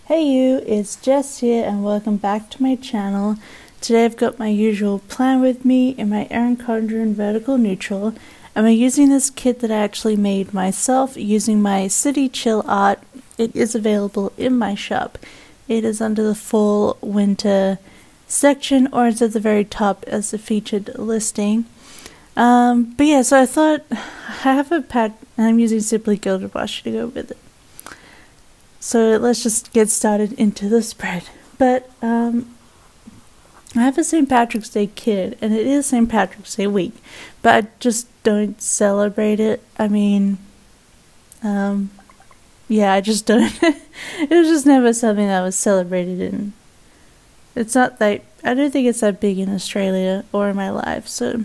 Hey you, it's Jess here and welcome back to my channel. Today I've got my usual plan with me in my Erin Condren vertical neutral, and we're using this kit that I actually made myself using my City Chill art. It is available in my shop. It is under the fall winter section, or it's at the very top as a featured listing. But yeah, so I thought I have a pad and I'm using Simply Gilded Washi to go with it. So let's just get started into the spread. But I have a St. Patrick's Day kit, and it is St. Patrick's Day week, but I just don't celebrate it. I mean, yeah, I just don't. It was just never something that was celebrated in. It's not that, I don't think it's that big in Australia or in my life, so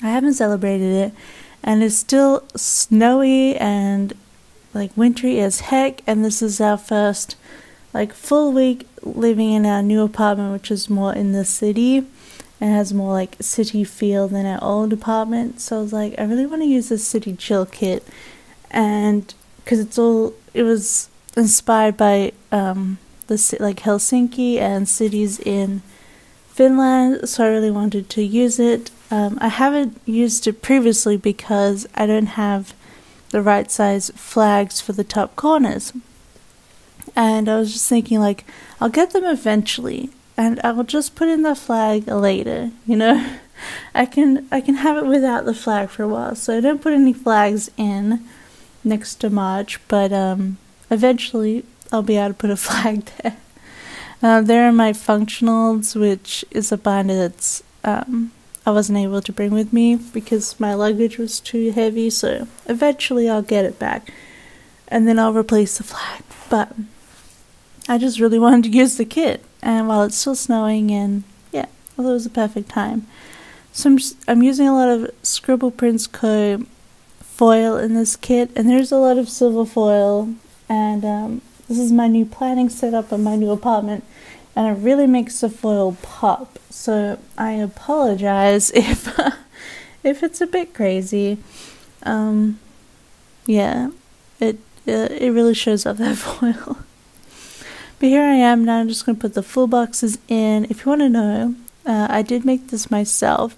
I haven't celebrated it, and it's still snowy and like wintry as heck, and this is our first like full week living in our new apartment, which is more in the city and has more like city feel than our old apartment. So I was like, I really want to use this City Chill kit, and because it was inspired by like Helsinki and cities in Finland, so I really wanted to use it. I haven't used it previously because I don't have the right size flags for the top corners, and I was just thinking, like, I'll get them eventually and I'll just put in the flag later, you know. I can have it without the flag for a while, so I don't put any flags in next to March, but eventually I'll be able to put a flag there. There are my functionals, which is a binder that's I wasn't able to bring with me because my luggage was too heavy, so eventually I'll get it back and then I'll replace the flag. But I just really wanted to use the kit, and while it's still snowing, and yeah, I thought it was a perfect time. So I'm using a lot of Scribble Prints Co foil in this kit, and there's a lot of silver foil, and this is my new planning setup in my new apartment, and it really makes the foil pop. So I apologize if it's a bit crazy. Yeah, it really shows off that foil. But here I am now. I'm just going to put the full boxes in. If you want to know, I did make this myself,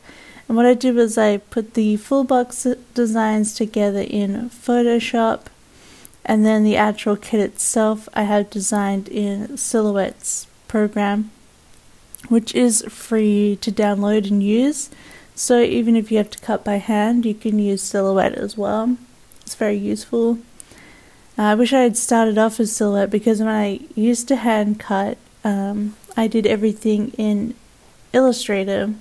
and what I did was I put the full box designs together in Photoshop, and then the actual kit itself I have designed in Silhouette's program, which is free to download and use. So even if you have to cut by hand, you can use Silhouette as well. It's very useful. I wish I had started off with Silhouette, because when I used to hand cut, I did everything in Illustrator,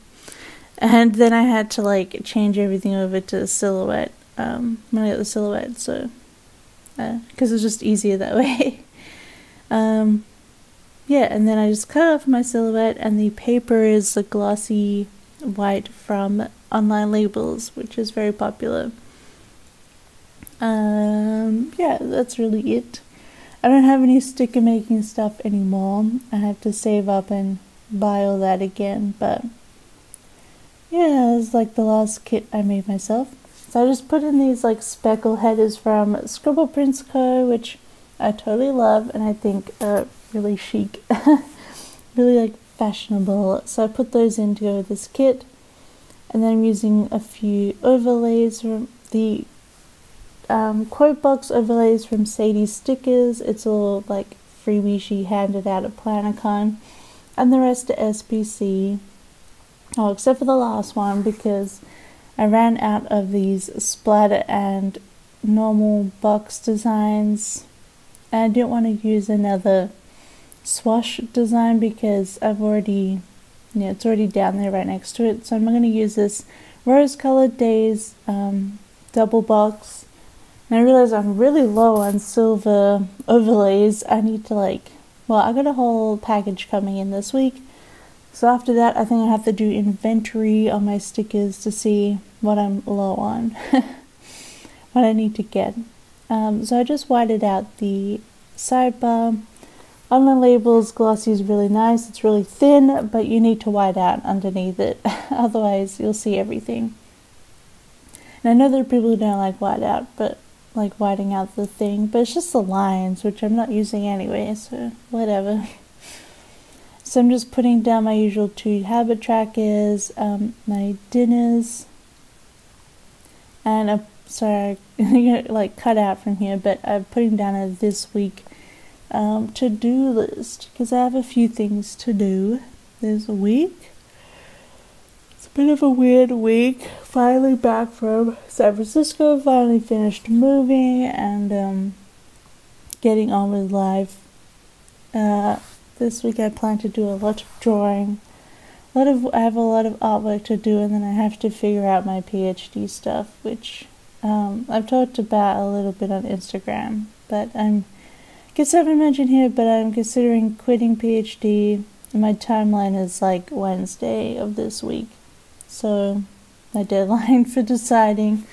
and then I had to like change everything over to Silhouette when I got the Silhouette, so because it was just easier that way. Yeah, and then I just cut off my Silhouette, and the paper is the glossy white from Online Labels, which is very popular. Yeah, that's really it. I don't have any sticker making stuff anymore. I have to save up and buy all that again, but yeah, it's like the last kit I made myself. So I just put in these like speckle headers from Scribble Prints Co, which I totally love, and I think really chic, really like fashionable. So I put those in to go with this kit, and then I'm using a few overlays from the quote box overlays from Sadie's Stickers. It's all like freebie she handed out at PlannerCon, and the rest are SPC. Oh, except for the last one, because I ran out of these splatter and normal box designs, and I didn't want to use another swash design because I've already, it's already down there right next to it. So I'm going to use this rose colored Daze double box, and I realize I'm really low on silver overlays. I need to I got a whole package coming in this week, so after that I think I have to do inventory on my stickers to see what I'm low on, what I need to get. So I just whited out the sidebar. Online Labels glossy is really nice. It's really thin, but you need to white out underneath it, otherwise you'll see everything. And I know there are people who don't like white out, but like whiting out the thing, but it's just the lines, which I'm not using anyway, so whatever. So I'm just putting down my usual 2 habit trackers, my dinners, and I'm sorry, I like cut out from here, but I'm putting down a this week to-do list, because I have a few things to do this week. It's a bit of a weird week. Finally back from San Francisco, finally finished moving and getting on with life. This week I plan to do a lot of drawing. I have a lot of artwork to do, and then I have to figure out my PhD stuff, which I've talked about a little bit on Instagram, but I guess I haven't mentioned here, but I'm considering quitting PhD. My timeline is like Wednesday of this week, so my deadline for deciding.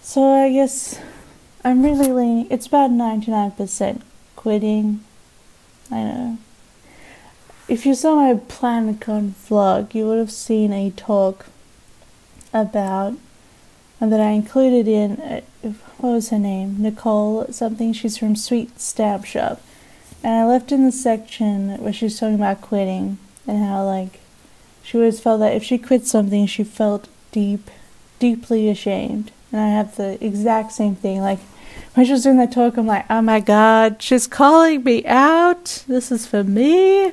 So I guess I'm really leaning, it's about 99% quitting. I know. If you saw my PlanCon vlog, you would have seen a talk about, that I included in, what was her name? Nicole something. She's from Sweet Stamp Shop. And I left in the section where she was talking about quitting and how, like, she always felt that if she quit something, she felt deeply ashamed. And I have the exact same thing. Like, when she was doing that talk, I'm like, oh my god, she's calling me out. This is for me.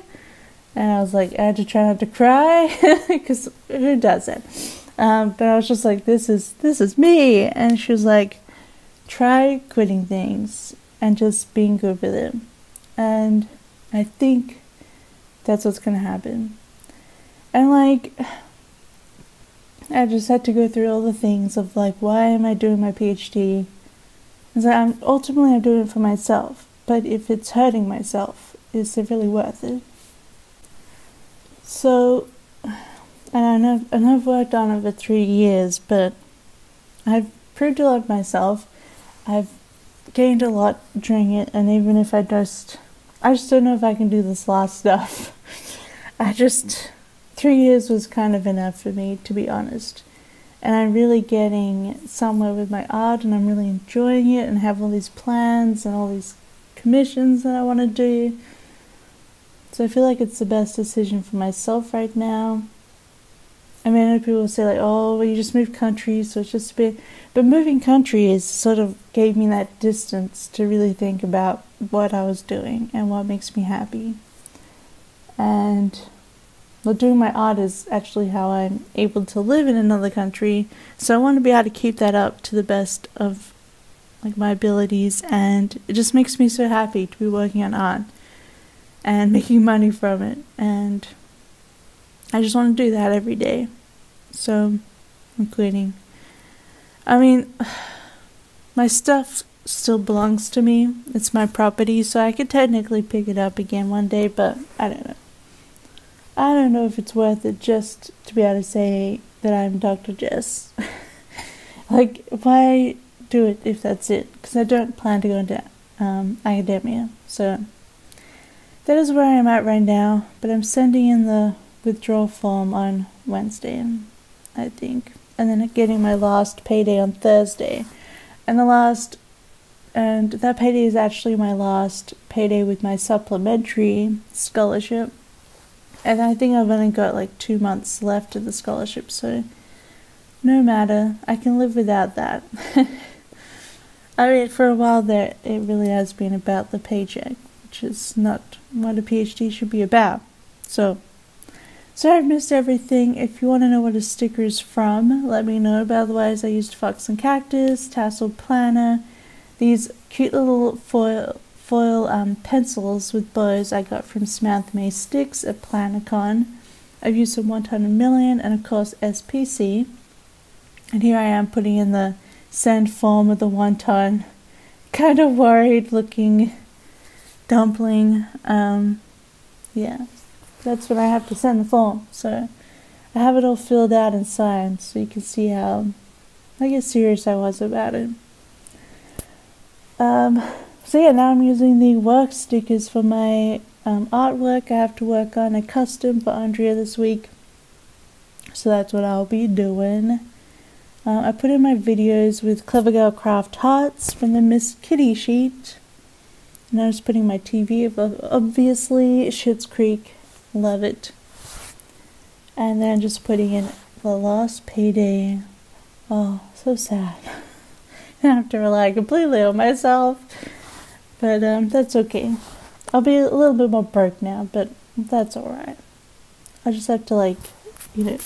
And I was like, I had to try not to cry, because who doesn't? But I was just like, this is me. And she was like, try quitting things and just being good with it. And I think that's what's going to happen. And like, I just had to go through all the things of like, why am I doing my PhD? Because I'm doing it for myself. But if it's hurting myself, is it really worth it? So, and I've worked on it for 3 years, but I've proved a lot myself. I've gained a lot during it, and even if I just don't know if I can do this last stuff. 3 years was kind of enough for me, to be honest. And I'm really getting somewhere with my art, and I'm really enjoying it, and have all these plans and all these commissions that I want to do. So I feel like it's the best decision for myself right now. I mean, I know people say like, oh, well, you just moved countries, so it's just a bit... But moving countries sort of gave me that distance to really think about what I was doing and what makes me happy. And well, doing my art is actually how I'm able to live in another country. So I want to be able to keep that up to the best of like my abilities, and it just makes me so happy to be working on art and making money from it, and I just want to do that every day. So I'm quitting. I mean, my stuff still belongs to me. It's my property, so I could technically pick it up again one day, but I don't know. I don't know if it's worth it just to be able to say that I'm Dr. Jess. Like, why do it if that's it? Because I don't plan to go into academia, so that is where I am at right now, but I'm sending in the withdrawal form on Wednesday, I think, and then getting my last payday on Thursday, and that payday is actually my last payday with my supplementary scholarship, and I think I've only got like 2 months left of the scholarship, so no matter, I can live without that. I mean, for a while there, it really has been about the paycheck, which is not what a PhD should be about. So I've missed everything. If you want to know what a sticker is from, let me know. But otherwise, I used Fox and Cactus, Tassel Planner, these cute little foil pencils with bows I got from Samantha May Sticks at PlanCon. I've used some 1 million and of course SPC. And here I am putting in the send form of the 1 ton. Kind of worried looking dumpling. Yeah, that's what I have to send the form. So I have it all filled out and signed, so you can see how serious I was about it. So yeah, now I'm using the work stickers for my artwork. I have to work on a custom for Andrea this week, so that's what I'll be doing. I put in my videos with Clever Girl Craft Hearts from the Miss Kitty sheet. And I was putting my TV above, obviously, Schitt's Creek, love it. And then just putting in the last payday. Oh, so sad. I have to rely completely on myself. But that's okay. I'll be a little bit more broke now, but that's alright. I just have to, like, you know,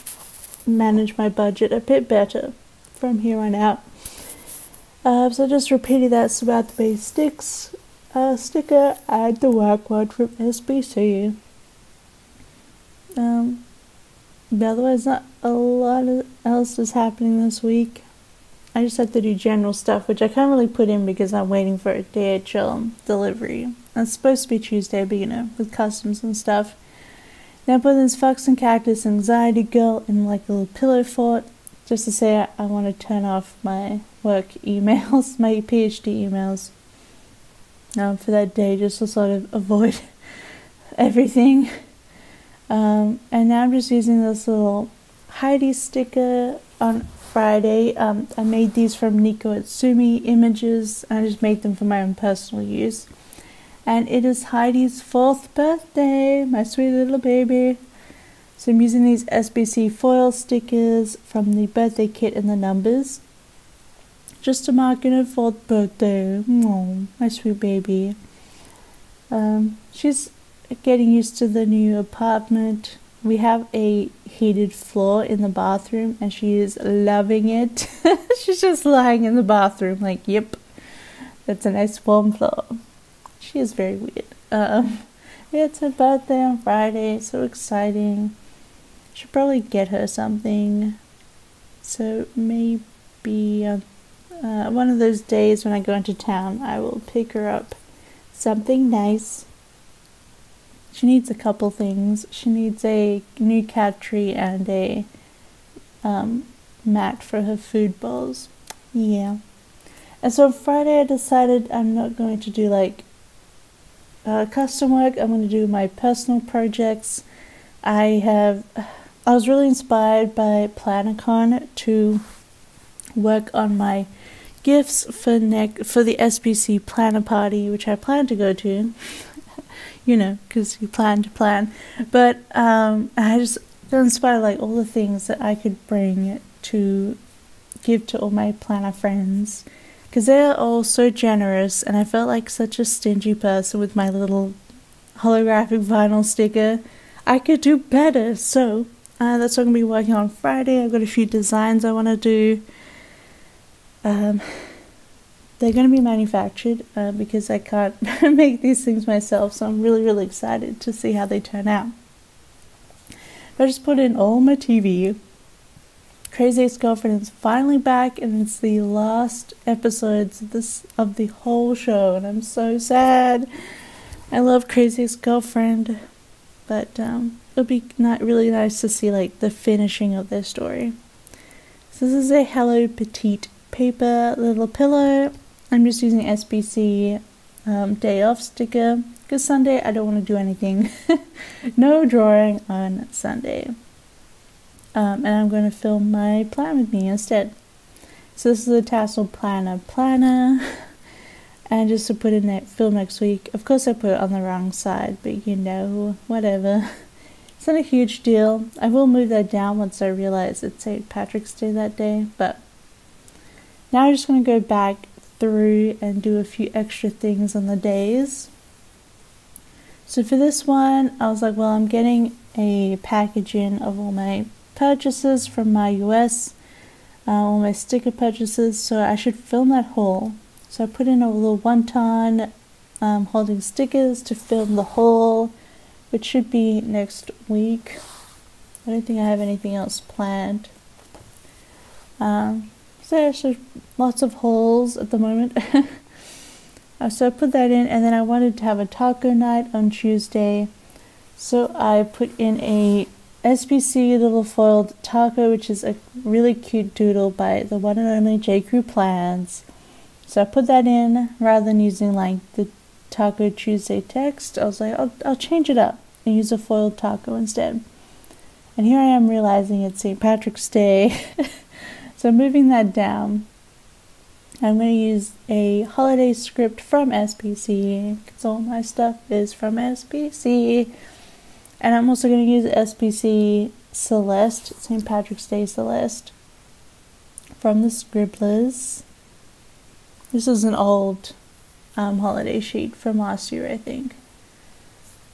manage my budget a bit better from here on out. So just repeating that throughout the base sticker and the work one from SBC. But otherwise, not a lot else is happening this week. I just have to do general stuff, which I can't really put in because I'm waiting for a DHL delivery. It's supposed to be Tuesday, but you know, with customs and stuff. Then I put this Fox and Cactus Anxiety Girl in like a little pillow fort, just to say I want to turn off my work emails, my PhD emails, for that day, just to sort of avoid everything. And now I'm just using this little Heidi sticker on Friday. I made these from Nico Atsumi images. I just made them for my own personal use. And it is Heidi's 4th birthday, my sweet little baby. So I'm using these SBC foil stickers from the birthday kit and the numbers, just to mark in her 4th birthday. Oh, my sweet baby. She's getting used to the new apartment. We have a heated floor in the bathroom and she is loving it. She's just lying in the bathroom like, yep, that's a nice warm floor. She is very weird. Yeah, it's her birthday on Friday, so exciting. Should probably get her something. So maybe one of those days when I go into town, I will pick her up something nice. She needs a couple things. She needs a new cat tree and a mat for her food bowls. Yeah. And so on Friday I decided I'm not going to do like custom work. I'm going to do my personal projects. I was really inspired by PlannerCon to work on my gifts for the SBC planner party, which I plan to go to. You know, because you plan to plan. But I just got inspired like all the things that I could bring to give to all my planner friends, because they're all so generous, and I felt like such a stingy person with my little holographic vinyl sticker. I could do better, so that's what I'm going to be working on Friday. I've got a few designs I want to do. They're going to be manufactured because I can't make these things myself, so I'm really, really excited to see how they turn out. But I just put in all my TV. Crazy Ex-Girlfriend is finally back, and it's the last episodes of the whole show, and I'm so sad. I love Crazy Ex-Girlfriend, but it'll be really nice to see like the finishing of their story. So this is a Hello Petite paper little pillow. I'm just using SBC day off sticker because Sunday I don't want to do anything. No drawing on Sunday. And I'm going to film my plan with me instead. So this is a tassel planner. And just to put in that film next week. Of course I put it on the wrong side, but you know, whatever. It's not a huge deal. I will move that down once I realize it's St. Patrick's Day that day. But now I'm just going to go back through and do a few extra things on the days. So for this one, I was like, well, I'm getting a package in of all my purchases from my US, all my sticker purchases, so I should film that haul. So I put in a little wonton holding stickers to film the haul, which should be next week. I don't think I have anything else planned. So lots of hauls at the moment. So I put that in, and then I wanted to have a taco night on Tuesday. So I put in a SBC little foiled taco, which is a really cute doodle by the one and only J. Crew Plans. So I put that in rather than using like the Taco Tuesday text. I was like, I'll change it up and use a foiled taco instead. And here I am realizing it's St. Patrick's Day. So moving that down, I'm going to use a holiday script from SPC, because all my stuff is from SPC. And I'm also going to use SPC Celeste, St. Patrick's Day Celeste, from the Scribblers. This is an old holiday sheet from last year, I think.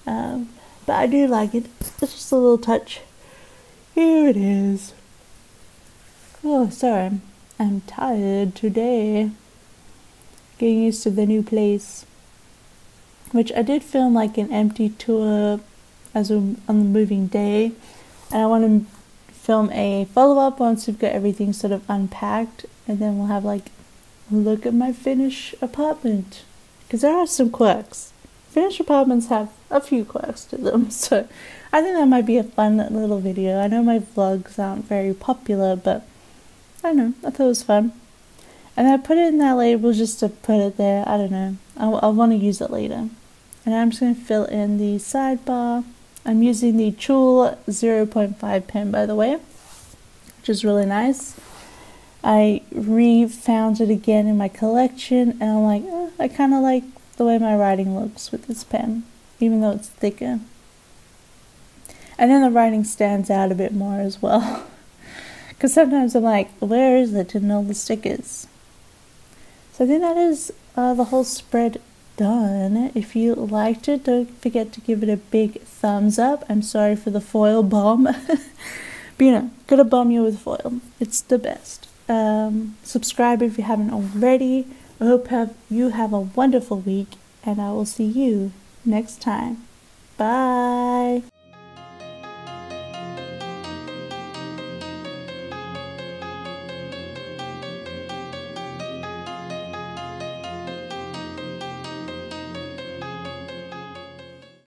But I do like it. It's just a little touch. Here it is. Oh, sorry. I'm tired today. Getting used to the new place. Which I did film like an empty tour on the moving day. And I want to film a follow-up once we've got everything sort of unpacked. And then we'll have like a look at my finished apartment. Because there are some quirks. Finished apartments have a few quirks to them. So I think that might be a fun little video. I know my vlogs aren't very popular, but I don't know, I thought it was fun. And I put it in that label just to put it there. I don't know. I'll want to use it later. And I'm just going to fill in the sidebar. I'm using the Chul 0.5 pen, by the way, which is really nice. I re-found it again in my collection, and I'm like, I kind of like the way my writing looks with this pen, even though it's thicker. And then the writing stands out a bit more as well. Because sometimes I'm like, where is it in all the stickers? So I think that is the whole spread done. If you liked it, don't forget to give it a big thumbs up. I'm sorry for the foil bomb. But you know, gotta bomb you with foil. It's the best. Subscribe if you haven't already. I hope you have a wonderful week, and I will see you next time. Bye.